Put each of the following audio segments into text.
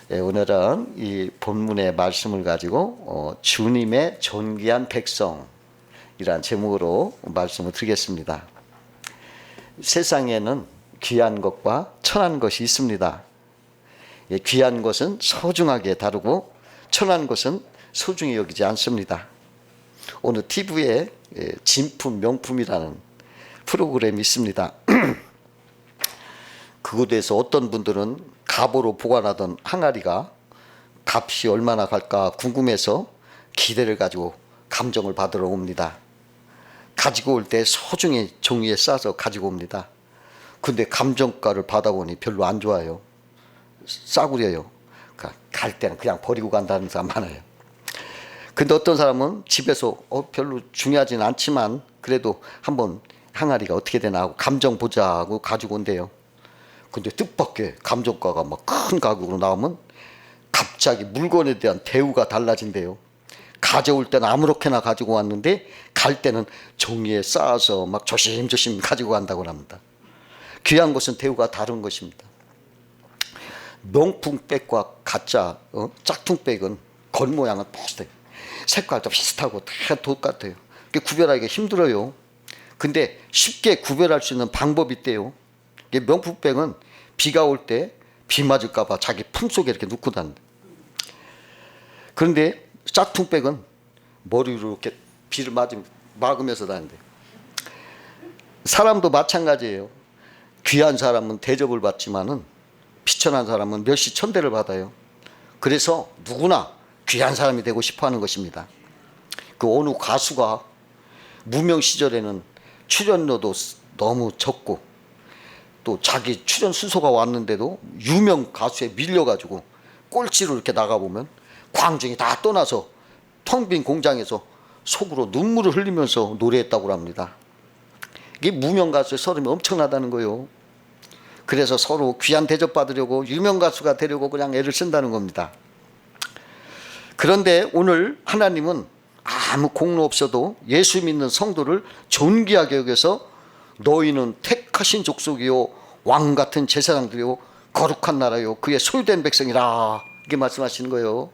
오늘은 이 본문의 말씀을 가지고 주님의 존귀한 백성이란 제목으로 말씀을 드리겠습니다. 세상에는 귀한 것과 천한 것이 있습니다. 귀한 것은 소중하게 다루고 천한 것은 소중히 여기지 않습니다. 오늘 TV에 진품 명품이라는 프로그램이 있습니다. 그곳에서 어떤 분들은 갑오로 보관하던 항아리가 값이 얼마나 갈까 궁금해서 기대를 가지고 감정을 받으러 옵니다. 가지고 올 때 소중히 종이에 싸서 가지고 옵니다. 근데 감정가를 받아보니 별로 안 좋아요. 싸구려요. 그러니까 갈 때는 그냥 버리고 간다는 사람 많아요. 근데 어떤 사람은 집에서 별로 중요하진 않지만 그래도 한번 항아리가 어떻게 되나 하고 감정 보자 하고 가지고 온대요. 근데 뜻밖의 감정가가 막 큰 가격으로 나오면 갑자기 물건에 대한 대우가 달라진대요. 가져올 때는 아무렇게나 가지고 왔는데 갈 때는 종이에 싸서 막 조심조심 가지고 간다고 합니다. 귀한 것은 대우가 다른 것입니다. 명품백과 가짜 짝퉁백은 겉모양은 비슷해요. 색깔도 비슷하고 다 똑같아요. 구별하기가 힘들어요. 근데 쉽게 구별할 수 있는 방법이 있대요. 명품백은 비가 올 때 비 맞을까 봐 자기 품속에 이렇게 넣고 다닌다. 그런데 짝퉁백은 머리로 이렇게 비를 막으면서 다닌대. 사람도 마찬가지예요. 귀한 사람은 대접을 받지만은 비천한 사람은 멸시 천대를 받아요. 그래서 누구나 귀한 사람이 되고 싶어 하는 것입니다. 그 어느 가수가 무명 시절에는 출연료도 너무 적고 또 자기 출연 순서가 왔는데도 유명 가수에 밀려가지고 꼴찌로 이렇게 나가보면 광증이 다 떠나서 텅 빈 공장에서 속으로 눈물을 흘리면서 노래했다고 합니다. 이게 무명 가수의 서름이 엄청나다는 거예요. 그래서 서로 귀한 대접 받으려고 유명 가수가 되려고 그냥 애를 쓴다는 겁니다. 그런데 오늘 하나님은 아무 공로 없어도 예수 믿는 성도를 존귀하게 여겨서 너희는 택하신 족속이요 왕같은 제사장들이요 거룩한 나라요 그의 소유된 백성이라 이렇게 말씀하시는 거예요.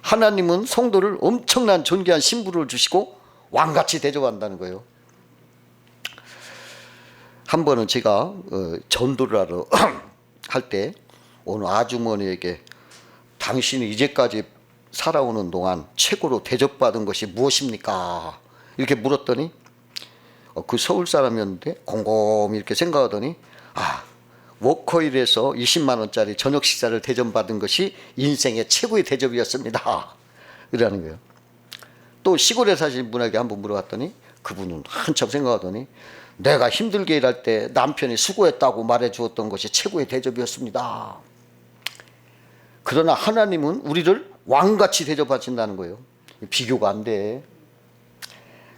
하나님은 성도를 엄청난 존귀한 신분을 주시고 왕같이 대접한다는 거예요. 한 번은 제가 전도를 하러 할 때 어느 아주머니에게 당신이 이제까지 살아오는 동안 최고로 대접받은 것이 무엇입니까? 이렇게 물었더니 그 서울 사람이었는데 곰곰이 이렇게 생각하더니 워커힐에서 20만 원짜리 저녁 식사를 대접받은 것이 인생의 최고의 대접이었습니다. 이러는 거예요. 또 시골에 사신 분에게 한번 물어봤더니 그분은 한참 생각하더니 내가 힘들게 일할 때 남편이 수고했다고 말해 주었던 것이 최고의 대접이었습니다. 그러나 하나님은 우리를 왕같이 대접하신다는 거예요. 비교가 안 돼.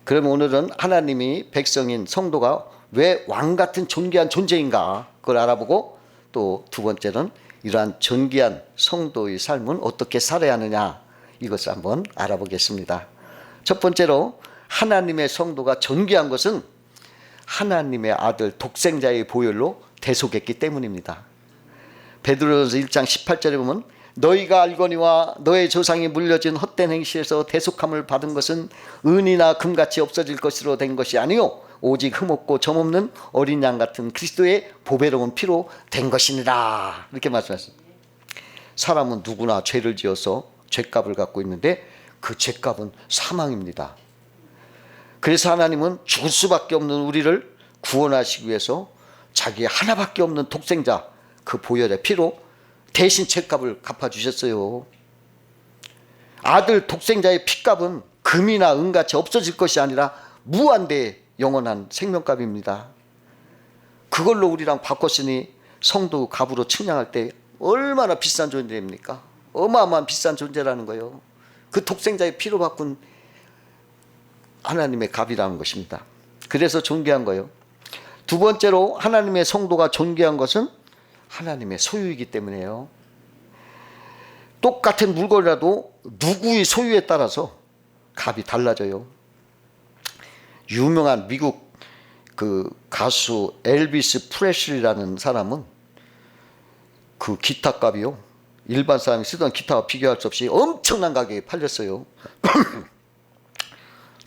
그러면 오늘은 하나님이 백성인 성도가 왜 왕같은 존귀한 존재인가 그걸 알아보고 또 두 번째는 이러한 존귀한 성도의 삶은 어떻게 살아야 하느냐 이것을 한번 알아보겠습니다. 첫 번째로 하나님의 성도가 존귀한 것은 하나님의 아들 독생자의 보혈로 대속했기 때문입니다. 베드로전서 1장 18절에 보면 너희가 알거니와 너의 조상이 물려진 헛된 행실에서 대속함을 받은 것은 은이나 금같이 없어질 것으로 된 것이 아니요 오직 흠없고 점없는 어린 양 같은 그리스도의 보배로운 피로 된 것이니라 이렇게 말씀하셨습니다. 사람은 누구나 죄를 지어서 죄값을 갖고 있는데 그 죄값은 사망입니다. 그래서 하나님은 죽을 수밖에 없는 우리를 구원하시기 위해서 자기 하나밖에 없는 독생자 그 보혈의 피로 대신 죄값을 갚아주셨어요. 아들 독생자의 피값은 금이나 은같이 없어질 것이 아니라 무한대의 영원한 생명값입니다. 그걸로 우리랑 바꿨으니 성도 값으로 측량할 때 얼마나 비싼 존재입니까? 어마어마한 비싼 존재라는 거예요. 그 독생자의 피로 바꾼 하나님의 값이라는 것입니다. 그래서 존귀한 거예요. 두 번째로 하나님의 성도가 존귀한 것은 하나님의 소유이기 때문에요. 똑같은 물건이라도 누구의 소유에 따라서 값이 달라져요. 유명한 미국 그 가수 엘비스 프레슬리라는 사람은 그 기타 값이요 일반 사람이 쓰던 기타와 비교할 수 없이 엄청난 가격에 팔렸어요.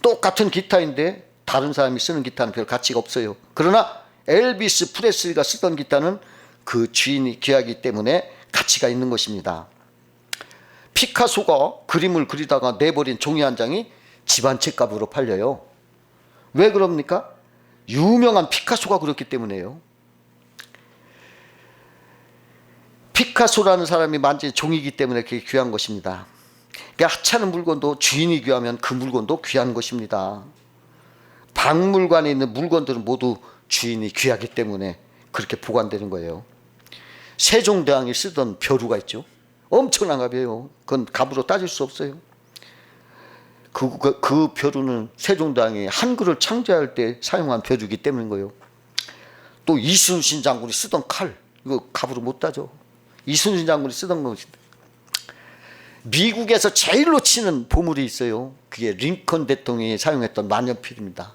똑같은 기타인데 다른 사람이 쓰는 기타는 별 가치가 없어요. 그러나 엘비스 프레슬리가 쓰던 기타는 그 주인이 귀하기 때문에 가치가 있는 것입니다. 피카소가 그림을 그리다가 내버린 종이 한 장이 집안 책값으로 팔려요. 왜 그럽니까? 유명한 피카소가 그렇기 때문에요. 피카소라는 사람이 만진 종이기 때문에 그게 귀한 것입니다. 그러니까 하찮은 물건도 주인이 귀하면 그 물건도 귀한 것입니다. 박물관에 있는 물건들은 모두 주인이 귀하기 때문에 그렇게 보관되는 거예요. 세종대왕이 쓰던 벼루가 있죠. 엄청난 값이에요. 그건 값으로 따질 수 없어요. 그 벼루는 세종대왕이 한글을 창제할 때 사용한 벼루이기 때문인 거예요. 또 이순신 장군이 쓰던 칼, 이거 값으로 못 따져. 이순신 장군이 쓰던 것인데. 미국에서 제일로 치는 보물이 있어요. 그게 링컨 대통령이 사용했던 만년필입니다.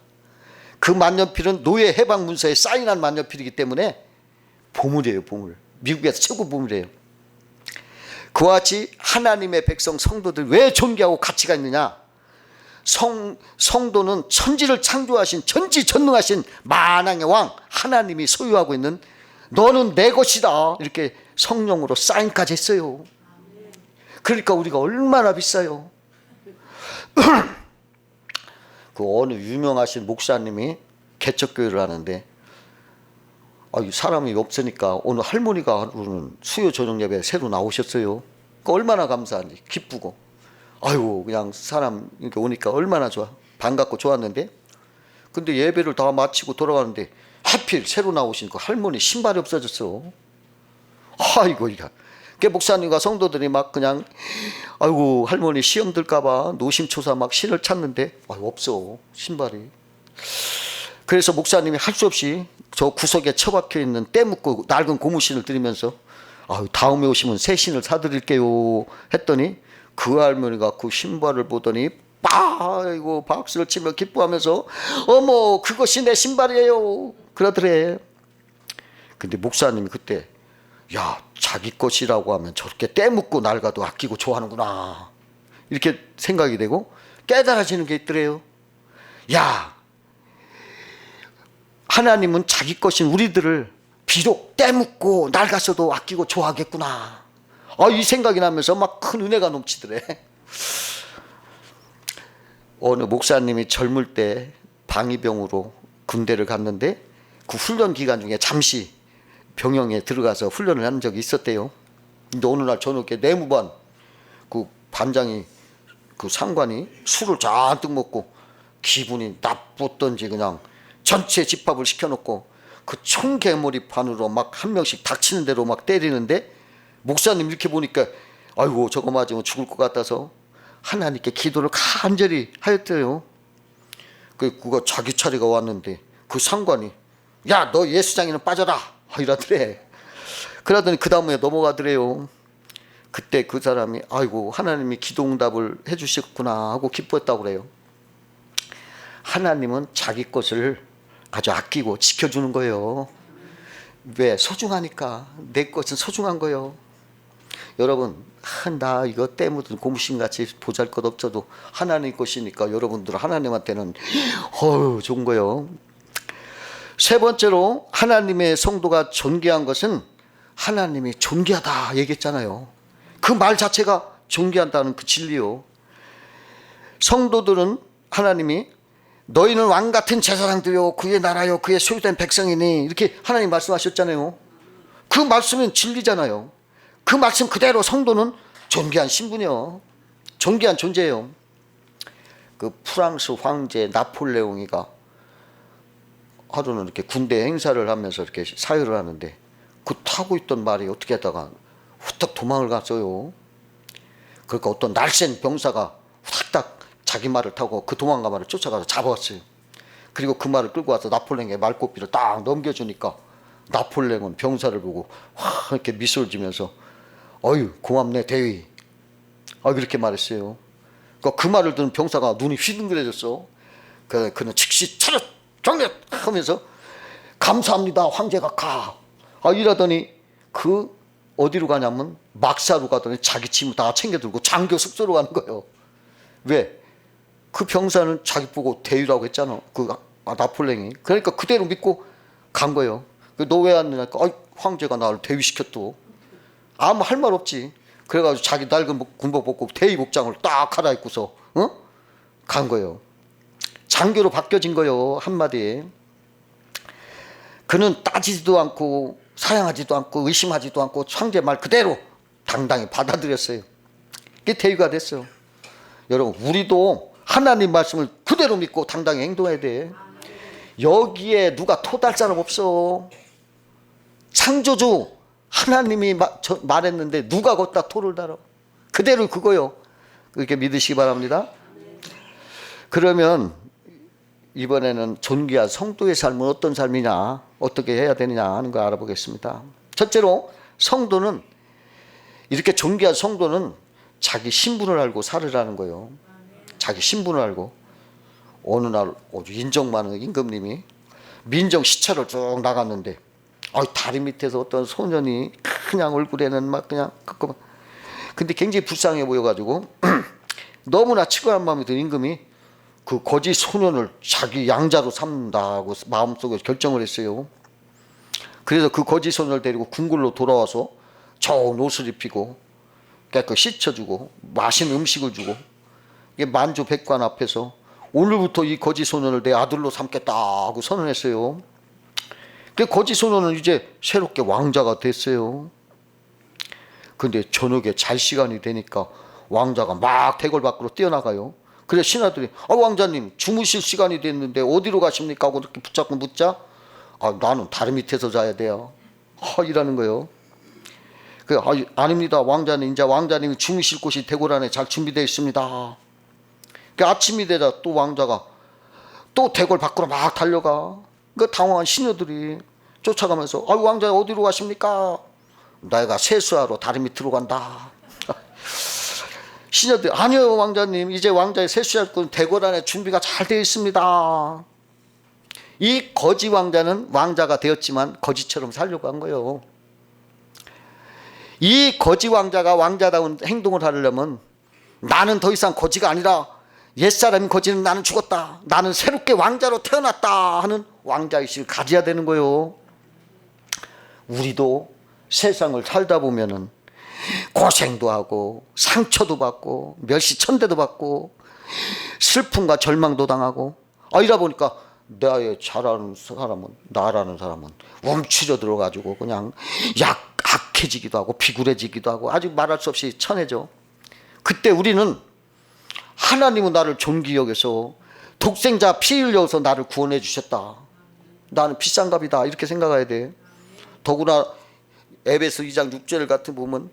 그 만년필은 노예 해방 문서에 사인한 만년필이기 때문에 보물이에요, 보물. 미국에서 최고 보물이에요. 그와 같이 하나님의 백성 성도들 왜 존귀하고 가치가 있느냐? 성도는 천지를 창조하신 전지전능하신 만왕의 왕 하나님이 소유하고 있는 너는 내 것이다 이렇게 성령으로 사인까지 했어요. 그러니까 우리가 얼마나 비싸요. 그 어느 유명하신 목사님이 개척교회를 하는데 사람이 없으니까 오늘 할머니가 하루는 수요 저녁 예배에 새로 나오셨어요. 그 얼마나 감사한지 기쁘고 아이고 그냥 사람 이렇게 오니까 얼마나 좋아. 반갑고 좋았는데 근데 예배를 다 마치고 돌아가는데 하필 새로 나오신 그 할머니 신발이 없어졌어. 아이고 이거 그 목사님과 성도들이 막 그냥 아이고 할머니 시험 들까봐 노심초사 막 신을 찾는데 없어 신발이. 그래서 목사님이 할 수 없이 저 구석에 처박혀 있는 때 묻고 낡은 고무신을 들이면서 다음에 오시면 새 신을 사드릴게요 했더니 그 할머니가 그 신발을 보더니 아이고 박수를 치며 기뻐하면서 어머 그것이 내 신발이에요 그러더래. 근데 목사님이 그때 야 자기 것이라고 하면 저렇게 때 묻고 낡아도 아끼고 좋아하는구나 이렇게 생각이 되고 깨달아지는 게 있더래요. 야 하나님은 자기 것인 우리들을 비록 때 묻고 낡았어도 아끼고 좋아하겠구나. 이 생각이 나면서 막 큰 은혜가 넘치더래. 어느 목사님이 젊을 때 방위병으로 군대를 갔는데 그 훈련 기간 중에 잠시 병영에 들어가서 훈련을 한 적이 있었대요. 근데 어느 날 저녁에 내무반 그 반장이 그 상관이 술을 잔뜩 먹고 기분이 나빴던지 그냥 전체 집합을 시켜놓고 그 총개머리판으로 막 한 명씩 닥치는 대로 막 때리는데 목사님 이렇게 보니까 아이고 저거 맞으면 죽을 것 같아서 하나님께 기도를 간절히 하였대요. 그거 자기 차례가 왔는데 그 상관이 야 너 예수장에는 빠져라 이러더래. 그러더니 그 다음에 넘어가더래요. 그때 그 사람이 아이고 하나님이 기도응답을 해주셨구나 하고 기뻐했다고 그래요. 하나님은 자기 것을 아주 아끼고 지켜주는 거예요. 왜? 소중하니까. 내 것은 소중한 거예요. 여러분 나 이거 때 묻은 고무신같이 보잘것없어도 하나님 것이니까 여러분들 하나님한테는 좋은 거예요. 세 번째로 하나님의 성도가 존귀한 것은 하나님이 존귀하다 얘기했잖아요. 그 말 자체가 존귀한다는 그 진리요. 성도들은 하나님이 너희는 왕같은 제사장들이요 그의 나라요 그의 소유된 백성이니 이렇게 하나님 말씀하셨잖아요. 그 말씀은 진리잖아요. 그 말씀 그대로 성도는 존귀한 신분이요 존귀한 존재예요. 그 프랑스 황제 나폴레옹이가 하루는 이렇게 군대 행사를 하면서 이렇게 사유를 하는데 그 타고 있던 말이 어떻게 하다가 후딱 도망을 갔어요. 그러니까 어떤 날쌘 병사가 후딱 자기 말을 타고 그 도망간 말을 쫓아가서 잡아왔어요. 그리고 그 말을 끌고 와서 나폴레옹의 말꼬피를 딱 넘겨주니까 나폴레옹은 병사를 보고 이렇게 미소를 지면서 어휴 고맙네 대위 그렇게 말했어요. 그러니까 그 말을 듣는 병사가 눈이 휘둥그레졌어. 그는 즉시 차렷 정렬 하면서 감사합니다 황제가 가 이러더니 그 어디로 가냐면 막사로 가더니 자기 짐을 다 챙겨들고 장교 숙소로 가는 거예요. 왜? 그 병사는 자기 보고 대위라고 했잖아. 나폴레옹이. 그러니까 그대로 믿고 간 거예요. 너 왜 왔느냐니까 황제가 나를 대위시켰또. 아무 할 말 없지. 그래가지고 자기 낡은 군복 벗고 대위 복장을 딱 갈아입고서 간 거예요. 장교로 바뀌어진 거예요. 한마디에. 그는 따지지도 않고 사양하지도 않고 의심하지도 않고 황제 말 그대로 당당히 받아들였어요. 그게 대위가 됐어요. 여러분 우리도 하나님 말씀을 그대로 믿고 당당히 행동해야 돼. 여기에 누가 토달 사람 없어. 창조주 하나님이 말했는데 누가 걷다 토를 달아. 그대로 그거요. 그렇게 믿으시기 바랍니다. 그러면 이번에는 존귀한 성도의 삶은 어떤 삶이냐, 어떻게 해야 되느냐 하는 거 알아보겠습니다. 첫째로 성도는, 이렇게 존귀한 성도는 자기 신분을 알고 살으라는 거예요. 자기 신분을 알고. 어느 날 아주 인정 많은 임금님이 민정 시찰을 쭉 나갔는데 다리 밑에서 어떤 소년이 그냥 얼굴에는 막 그냥 근데 굉장히 불쌍해 보여가지고 너무나 치골한 마음이 든 임금이 그 거지 소년을 자기 양자로 삼는다고 마음속에 결정을 했어요. 그래서 그 거지 소년을 데리고 궁궐로 돌아와서 좋은 옷을 입히고 깨끗이 씻혀주고 맛있는 음식을 주고, 이게 만주백관 앞에서 오늘부터 이 거지 소년을 내 아들로 삼겠다 하고 선언했어요. 그 거지 소년은 이제 새롭게 왕자가 됐어요. 근데 저녁에 잘 시간이 되니까 왕자가 막 대궐 밖으로 뛰어나가요. 그래서 신하들이 왕자님 주무실 시간이 됐는데 어디로 가십니까 하고 이렇게 붙잡고 묻자 나는 다리 밑에서 자야 돼요. 이라는 거예요. 아닙니다 왕자님, 이제 왕자님이 주무실 곳이 대궐 안에 잘 준비되어 있습니다. 아침이 되자 또 왕자가 또 대궐 밖으로 막 달려가. 그 당황한 신하들이 쫓아가면서 왕자 어디로 가십니까? 내가 세수하러 다리 밑으로 간다. 신하들이 아니요 왕자님, 이제 왕자의 세수할 곳은 대궐 안에 준비가 잘 되어 있습니다. 이 거지 왕자는 왕자가 되었지만 거지처럼 살려고 한 거예요. 이 거지 왕자가 왕자다운 행동을 하려면 나는 더 이상 거지가 아니라 옛사람인 거지는 나는 죽었다, 나는 새롭게 왕자로 태어났다 하는 왕자의식을 가져야 되는 거예요. 우리도 세상을 살다 보면은 고생도 하고 상처도 받고 멸시천대도 받고 슬픔과 절망도 당하고 이러다 보니까 나의 잘하는 사람은, 나라는 사람은 움츠려 들어가지고 그냥 악해지기도 하고 비굴해지기도 하고 아주 말할 수 없이 천해져. 그때 우리는 하나님은 나를 존귀 여겨서 독생자 피 흘려서 나를 구원해 주셨다, 나는 비싼 값이다, 이렇게 생각해야 돼. 더구나 에베소 2장 6절 같은 보면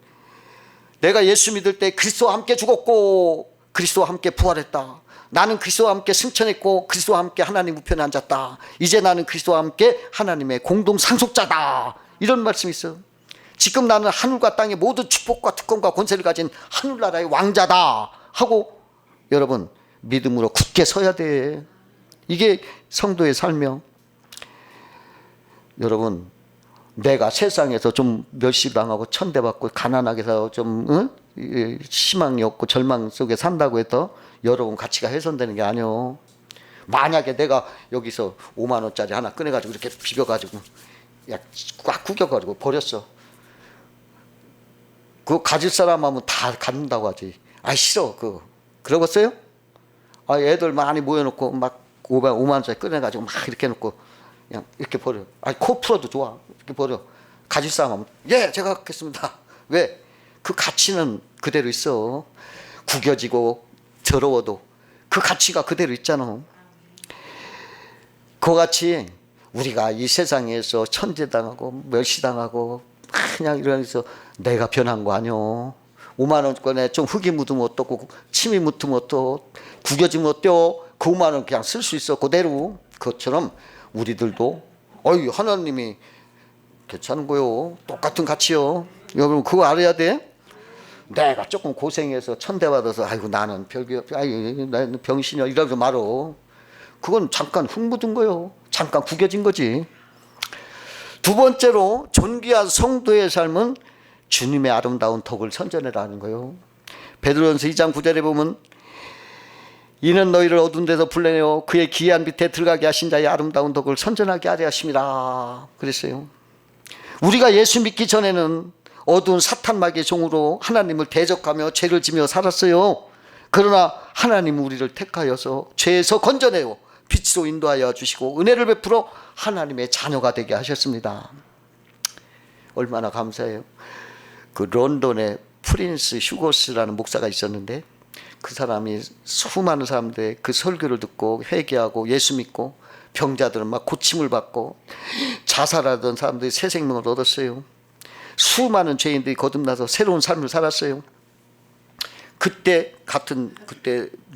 내가 예수 믿을 때 그리스도와 함께 죽었고 그리스도와 함께 부활했다, 나는 그리스도와 함께 승천했고 그리스도와 함께 하나님 우편에 앉았다, 이제 나는 그리스도와 함께 하나님의 공동 상속자다, 이런 말씀이 있어요. 지금 나는 하늘과 땅의 모든 축복과 특권과 권세를 가진 하늘나라의 왕자다 하고 여러분 믿음으로 굳게 서야 돼. 이게 성도의 삶이요. 여러분 내가 세상에서 좀 멸시당하고 천대받고 가난하게 해서 좀 희망이 없고 절망 속에 산다고 해서 여러분 가치가 훼손되는 게 아니요. 만약에 내가 여기서 5만 원짜리 하나 꺼내가지고 이렇게 비벼가지고 꽉 구겨가지고 버렸어. 그거 가질 사람 하면 다 갖는다고 하지. 싫어 그거. 그러겠어요? 애들 많이 모여놓고 막 5만 원짜리 꺼내가지고 막 이렇게 놓고 그냥 이렇게 버려. 코 풀어도 좋아. 이렇게 버려. 가질 사람 하면 예 제가 갖겠습니다. 왜? 그 가치는 그대로 있어. 구겨지고 더러워도 그 가치가 그대로 있잖아. 그같이 우리가 이 세상에서 천대당하고 멸시당하고 그냥 이러면서 내가 변한 거 아니오. 5만 원권에 좀 흙이 묻으면 어떻고 침이 묻으면 어떠, 구겨지면 어때요? 그 5만 원 그냥 쓸 수 있어 그대로. 그것처럼 우리들도 하나님이 괜찮은 거요. 똑같은 가치요. 여러분 그거 알아야 돼. 내가 조금 고생해서 천대받아서 나는 나는 병신이야 이러면서 말어. 그건 잠깐 흙 묻은 거요. 잠깐 구겨진 거지. 두 번째로 존귀한 성도의 삶은 주님의 아름다운 덕을 선전해라는 거예요. 베드로전서 2장 9절에 보면 이는 너희를 어두운 데서 불러내어 그의 기이한 빛에 들어가게 하신 자의 아름다운 덕을 선전하게 하려 하심이라 그랬어요. 우리가 예수 믿기 전에는 어두운 사탄 마귀의 종으로 하나님을 대적하며 죄를 지며 살았어요. 그러나 하나님은 우리를 택하여서 죄에서 건져내어 빛으로 인도하여 주시고 은혜를 베풀어 하나님의 자녀가 되게 하셨습니다. 얼마나 감사해요. 그 런던에 프린스 휴거스라는 목사가 있었는데 그 사람이 수많은 사람들의 그 설교를 듣고 회개하고 예수 믿고 병자들은 막 고침을 받고 자살하던 사람들이 새 생명을 얻었어요. 수많은 죄인들이 거듭나서 새로운 삶을 살았어요. 그때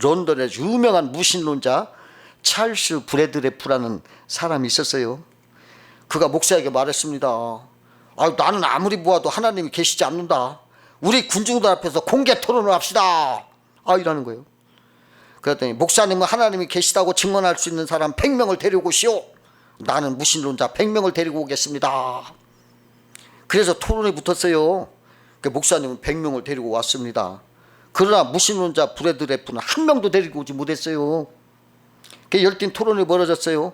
런던의 유명한 무신론자 찰스 브래드레프라는 사람이 있었어요. 그가 목사에게 말했습니다. 나는 아무리 보아도 하나님이 계시지 않는다. 우리 군중들 앞에서 공개 토론을 합시다. 이라는 거예요. 그랬더니 목사님은 하나님이 계시다고 증언할 수 있는 사람 100명을 데리고 오시오. 나는 무신론자 100명을 데리고 오겠습니다. 그래서 토론이 붙었어요. 목사님은 100명을 데리고 왔습니다. 그러나 무신론자 브래드레프는 한 명도 데리고 오지 못했어요. 열띤 토론이 벌어졌어요.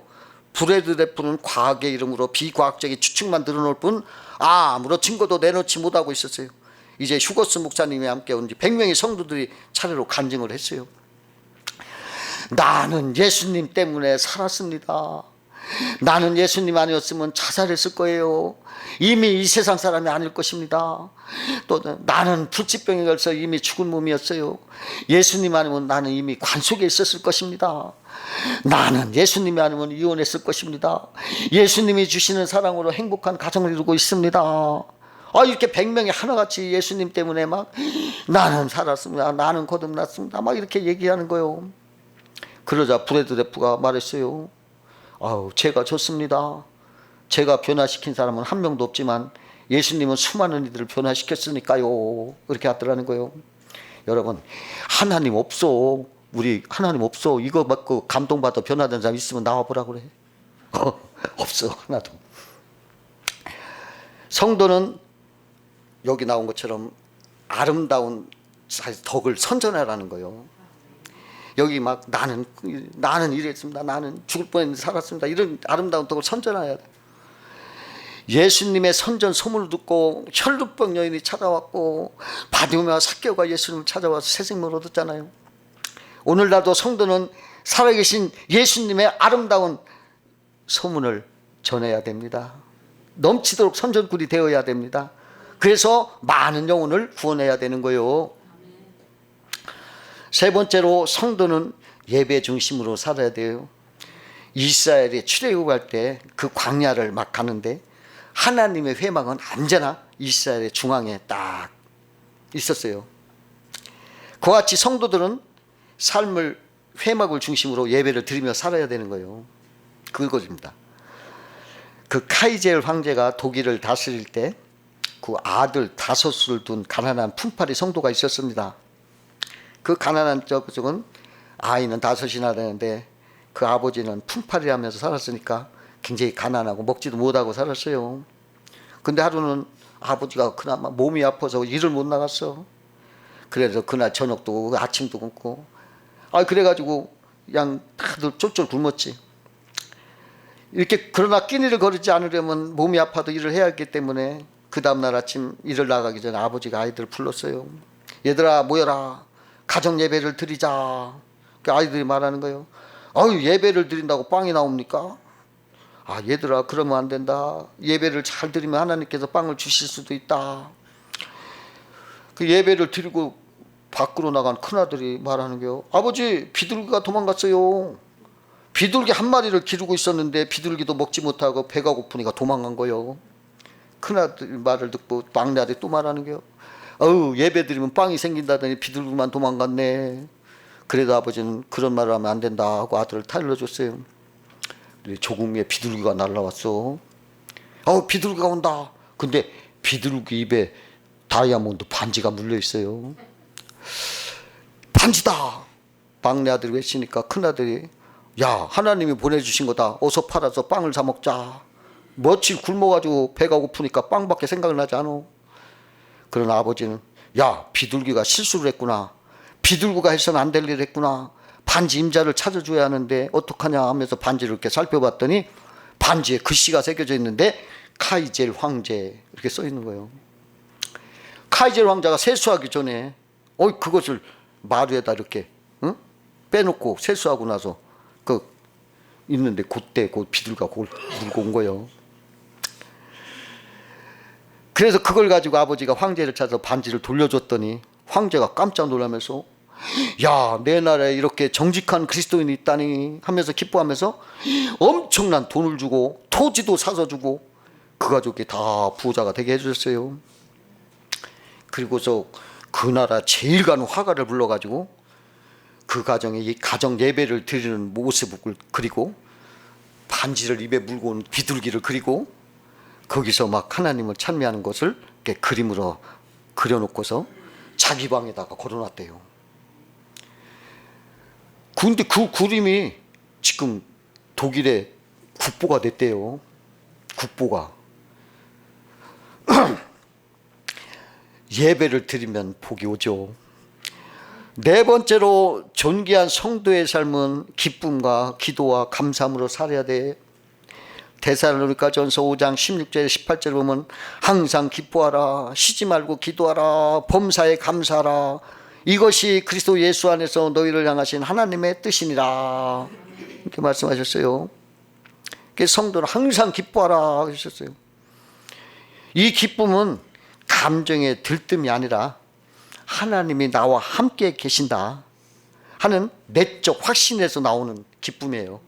브래드레프는 과학의 이름으로 비과학적인 추측만 늘어놓을 뿐 아무런 증거도 내놓지 못하고 있었어요. 이제 휴거스 목사님이 함께 온 지 100명의 성도들이 차례로 간증을 했어요. 나는 예수님 때문에 살았습니다. 나는 예수님 아니었으면 자살했을 거예요. 이미 이 세상 사람이 아닐 것입니다. 또 나는 불치병에 걸려서 이미 죽은 몸이었어요. 예수님 아니면 나는 이미 관 속에 있었을 것입니다. 나는 예수님이 아니면 이혼했을 것입니다. 예수님이 주시는 사랑으로 행복한 가정을 이루고 있습니다. 이렇게 100명이 하나같이 예수님 때문에 막 나는 살았습니다. 나는 거듭났습니다. 막 이렇게 얘기하는 거예요. 그러자 브래드레프가 말했어요. 제가 좋습니다. 제가 변화시킨 사람은 한 명도 없지만 예수님은 수많은 이들을 변화시켰으니까요. 그렇게 하더라는 거예요. 여러분, 하나님 없어. 우리 하나님 없어. 이거 받고 감동받아 변화된 사람 있으면 나와보라 그래. 없어, 하나도. 성도는 여기 나온 것처럼 아름다운 덕을 선전하라는 거예요. 여기 막 나는 이랬습니다. 나는 죽을 뻔했는데 살았습니다. 이런 아름다운 덕을 선전해야 돼. 예수님의 선전 소문을 듣고 혈루병 여인이 찾아왔고 바디메오와 삭개오가 예수님을 찾아와서 새 생명을 얻었잖아요. 오늘날도 성도는 살아계신 예수님의 아름다운 소문을 전해야 됩니다. 넘치도록 선전꾼이 되어야 됩니다. 그래서 많은 영혼을 구원해야 되는 거예요. 세 번째로 성도는 예배 중심으로 살아야 돼요. 이스라엘이 출애굽할 때 그 광야를 막 가는데 하나님의 회막은 언제나 이스라엘의 중앙에 딱 있었어요. 그와 같이 성도들은 삶을 회막을 중심으로 예배를 드리며 살아야 되는 거예요. 그것입니다. 그 카이젤 황제가 독일을 다스릴 때 그 아들 5을 둔 가난한 품팔이 성도가 있었습니다. 그 가난한 쪽은 아이는 5이나 되는데 그 아버지는 품팔이하면서 살았으니까 굉장히 가난하고 먹지도 못하고 살았어요. 근데 하루는 아버지가 그나마 몸이 아파서 일을 못 나갔어. 그래서 그날 저녁도 아침도 굶고 그래가지고 그냥 다들 쫄쫄 굶었지. 이렇게 그러나 끼니를 거르지 않으려면 몸이 아파도 일을 해야 하기 때문에 그 다음날 아침 일을 나가기 전에 아버지가 아이들을 불렀어요. 얘들아 모여라. 가정 예배를 드리자. 그 아이들이 말하는 거예요. 예배를 드린다고 빵이 나옵니까? 얘들아 그러면 안 된다. 예배를 잘 드리면 하나님께서 빵을 주실 수도 있다. 그 예배를 드리고 밖으로 나간 큰아들이 말하는 거예요. 아버지 비둘기가 도망갔어요. 비둘기 한 마리를 기르고 있었는데 비둘기도 먹지 못하고 배가 고프니까 도망간 거예요. 큰아들 말을 듣고 막내 아들이 또 말하는 거예요. 예배 드리면 빵이 생긴다더니 비둘기만 도망갔네. 그래도 아버지는 그런 말을 하면 안 된다 하고 아들을 타일러줬어요. 조금 후에 비둘기가 날라왔어. 비둘기가 온다. 근데 비둘기 입에 다이아몬드 반지가 물려 있어요. 반지다. 막내 아들이 외치니까 큰아들이 야 하나님이 보내주신 거다. 어서 팔아서 빵을 사 먹자. 며칠 굶어가지고 배가 고프니까 빵밖에 생각이 나지 않아. 그러나 아버지는 야, 비둘기가 실수를 했구나. 비둘기가 해서는 안 될 일 했구나. 반지 임자를 찾아줘야 하는데 어떡하냐 하면서 반지를 이렇게 살펴봤더니 반지에 글씨가 새겨져 있는데 카이젤 황제 이렇게 써 있는 거예요. 카이젤 황제가 세수하기 전에 그것을 마루에다 이렇게 빼놓고 세수하고 나서 있는데 그때 비둘기가 그걸 물고 온 거예요. 그래서 그걸 가지고 아버지가 황제를 찾아서 반지를 돌려줬더니 황제가 깜짝 놀라면서 야, 내 나라에 이렇게 정직한 그리스도인이 있다니 하면서 기뻐하면서 엄청난 돈을 주고 토지도 사서 주고 그 가족이 다 부자가 되게 해주셨어요. 그리고서 그 나라 제일 가는 화가를 불러가지고 그 가정에 이 가정 예배를 드리는 모습을 그리고 반지를 입에 물고 온 비둘기를 그리고 거기서 막 하나님을 찬미하는 것을 이렇게 그림으로 그려놓고서 자기 방에다가 걸어놨대요. 근데 그 그림이 지금 독일의 국보가 됐대요. 국보가. 예배를 드리면 복이 오죠. 네 번째로 존귀한 성도의 삶은 기쁨과 기도와 감사함으로 살아야 돼. 데살로니가전서 5장 16절 18절 보면 항상 기뻐하라, 쉬지 말고 기도하라, 범사에 감사하라, 이것이 그리스도 예수 안에서 너희를 향하신 하나님의 뜻이니라 이렇게 말씀하셨어요. 성도는 항상 기뻐하라 하셨어요. 이 기쁨은 감정의 들뜸이 아니라 하나님이 나와 함께 계신다 하는 내적 확신에서 나오는 기쁨이에요.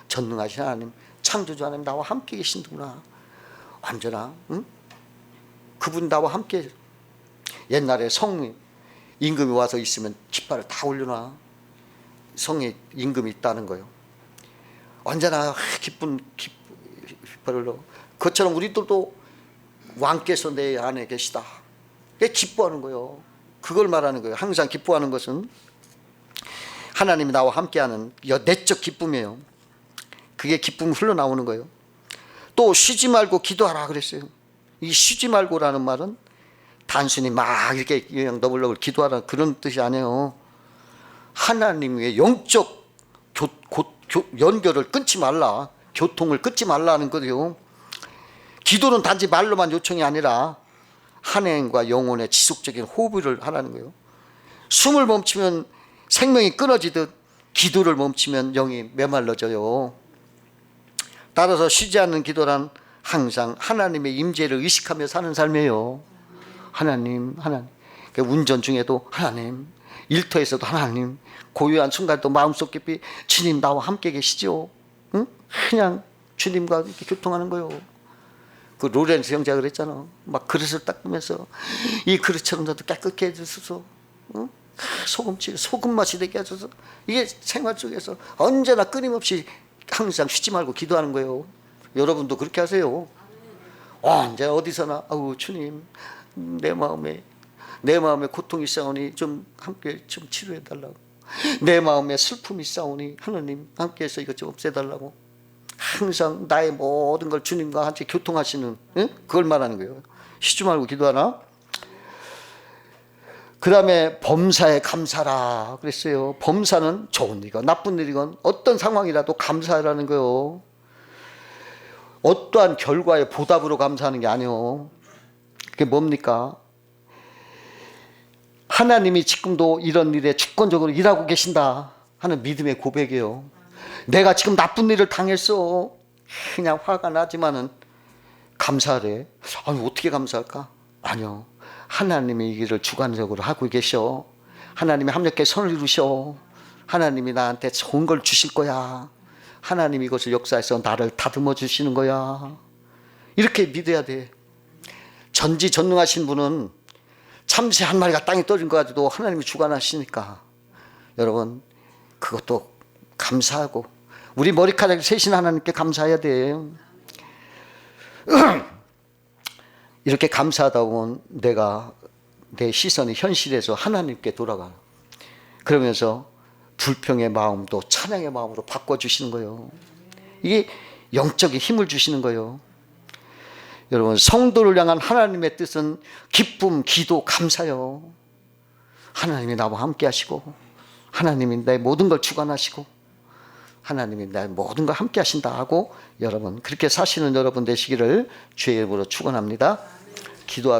전능하신 하나님, 창조주 하나님 나와 함께 계신구나. 완전한 그분 나와 함께. 옛날에 성 임금이 와서 있으면 깃발을 다 올려놔. 성에 임금이 있다는 거예요. 언제나 기쁜 깃발을 올려. 그것처럼 우리들도 왕께서 내 안에 계시다. 기뻐하는 거예요. 그걸 말하는 거예요. 항상 기뻐하는 것은 하나님이 나와 함께하는 내적 기쁨이에요. 그게 기쁨이 흘러나오는 거예요. 또 쉬지 말고 기도하라 그랬어요. 이 쉬지 말고라는 말은 단순히 막 이렇게 그냥 너블너블 기도하라 그런 뜻이 아니에요. 하나님의 영적 연결을 끊지 말라, 교통을 끊지 말라는 거예요. 기도는 단지 말로만 요청이 아니라 한행과 영혼의 지속적인 호흡을 하라는 거예요. 숨을 멈추면 생명이 끊어지듯 기도를 멈추면 영이 메말라져요. 따라서 쉬지 않는 기도란 항상 하나님의 임재를 의식하며 사는 삶이에요. 하나님. 운전 중에도 하나님, 일터에서도 하나님, 고요한 순간도 마음속 깊이 주님 나와 함께 계시죠. 그냥 주님과 이렇게 교통하는 거예요. 그 로렌스 형제가 그랬잖아. 막 그릇을 닦으면서 이 그릇처럼 나도 깨끗게 해주소서. 소금 맛이 되게 해줘서. 이게 생활 속에서 언제나 끊임없이 항상 쉬지 말고 기도하는 거예요. 여러분도 그렇게 하세요. 언제 어디서나 주님 내 마음에 고통이 있사오니 좀 함께 좀 치료해 달라고. 내 마음에 슬픔이 있사오니 하나님 함께해서 이것 좀 없애달라고. 항상 나의 모든 걸 주님과 함께 교통하시는 그걸 말하는 거예요. 쉬지 말고 기도하나. 그 다음에 범사에 감사라 그랬어요. 범사는 좋은 일이건 나쁜 일이건 어떤 상황이라도 감사하라는 거예요. 어떠한 결과의 보답으로 감사하는 게 아니에요. 그게 뭡니까? 하나님이 지금도 이런 일에 주권적으로 일하고 계신다 하는 믿음의 고백이에요. 내가 지금 나쁜 일을 당했어. 그냥 화가 나지만은 감사하래. 어떻게 감사할까? 아니요. 하나님이 이 일을 주관적으로 하고 계셔. 하나님이 합력해 선을 이루셔. 하나님이 나한테 좋은 걸 주실 거야. 하나님이 이것을 역사해서 나를 다듬어 주시는 거야. 이렇게 믿어야 돼. 전지전능하신 분은 참새 한 마리가 땅에 떨어진 거 가지고 하나님이 주관하시니까 여러분 그것도 감사하고 우리 머리카락이 셋인 하나님께 감사해야 돼. 이렇게 감사하다 보면 내 시선이 현실에서 하나님께 돌아가. 그러면서 불평의 마음도 찬양의 마음으로 바꿔주시는 거예요. 이게 영적인 힘을 주시는 거예요. 여러분 성도를 향한 하나님의 뜻은 기쁨, 기도, 감사요. 하나님이 나와 함께 하시고 하나님이 내 모든 걸 주관하시고 하나님이 내 모든 걸 함께 하신다 하고 여러분 그렇게 사시는 여러분 되시기를 주의 이름으로 축원합니다. 기도하